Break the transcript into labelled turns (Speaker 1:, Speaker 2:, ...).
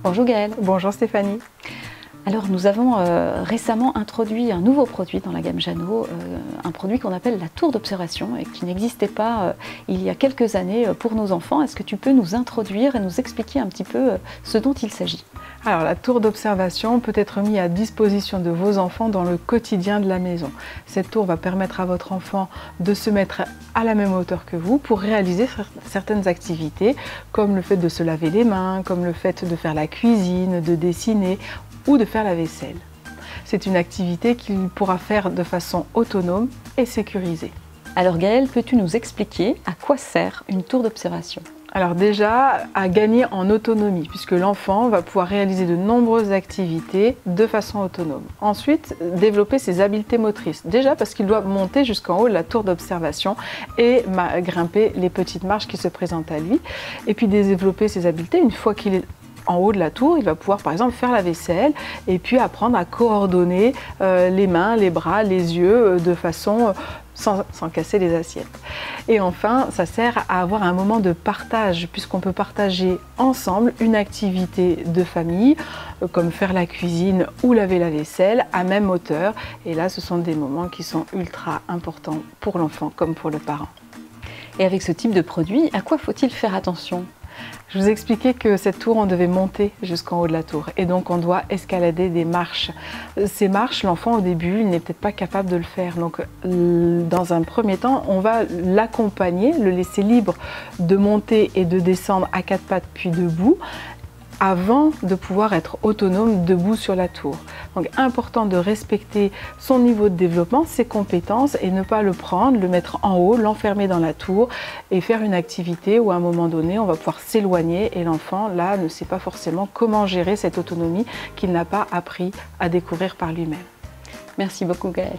Speaker 1: Bonjour Gaëlle.
Speaker 2: Bonjour Stéphanie.
Speaker 1: Alors nous avons récemment introduit un nouveau produit dans la gamme Janod, un produit qu'on appelle la tour d'observation et qui n'existait pas il y a quelques années pour nos enfants. Est-ce que tu peux nous introduire et nous expliquer un petit peu ce dont il s'agit?
Speaker 2: Alors la tour d'observation peut être mise à disposition de vos enfants dans le quotidien de la maison. Cette tour va permettre à votre enfant de se mettre à la même hauteur que vous pour réaliser certaines activités comme le fait de se laver les mains, comme le fait de faire la cuisine, de dessiner ou de faire la vaisselle. C'est une activité qu'il pourra faire de façon autonome et sécurisée.
Speaker 1: Alors Gaëlle, peux-tu nous expliquer à quoi sert une tour d'observation?
Speaker 2: Alors déjà, à gagner en autonomie, puisque l'enfant va pouvoir réaliser de nombreuses activités de façon autonome. Ensuite, développer ses habiletés motrices. Déjà parce qu'il doit monter jusqu'en haut de la tour d'observation et grimper les petites marches qui se présentent à lui. Et puis développer ses habiletés une fois qu'il est en haut de la tour, il va pouvoir par exemple faire la vaisselle et puis apprendre à coordonner les mains, les bras, les yeux de façon sans casser les assiettes. Et enfin, ça sert à avoir un moment de partage puisqu'on peut partager ensemble une activité de famille comme faire la cuisine ou laver la vaisselle à même hauteur. Et là, ce sont des moments qui sont ultra importants pour l'enfant comme pour le parent.
Speaker 1: Et avec ce type de produit, à quoi faut-il faire attention?
Speaker 2: Je vous expliquais que cette tour, on devait monter jusqu'en haut de la tour et donc on doit escalader des marches. Ces marches, l'enfant au début, il n'est peut-être pas capable de le faire. Donc dans un premier temps, on va l'accompagner, le laisser libre de monter et de descendre à quatre pattes puis debout, avant de pouvoir être autonome debout sur la tour. Donc important de respecter son niveau de développement, ses compétences et ne pas le prendre, le mettre en haut, l'enfermer dans la tour et faire une activité où à un moment donné on va pouvoir s'éloigner et l'enfant là ne sait pas forcément comment gérer cette autonomie qu'il n'a pas appris à découvrir par lui-même.
Speaker 1: Merci beaucoup Gaëlle.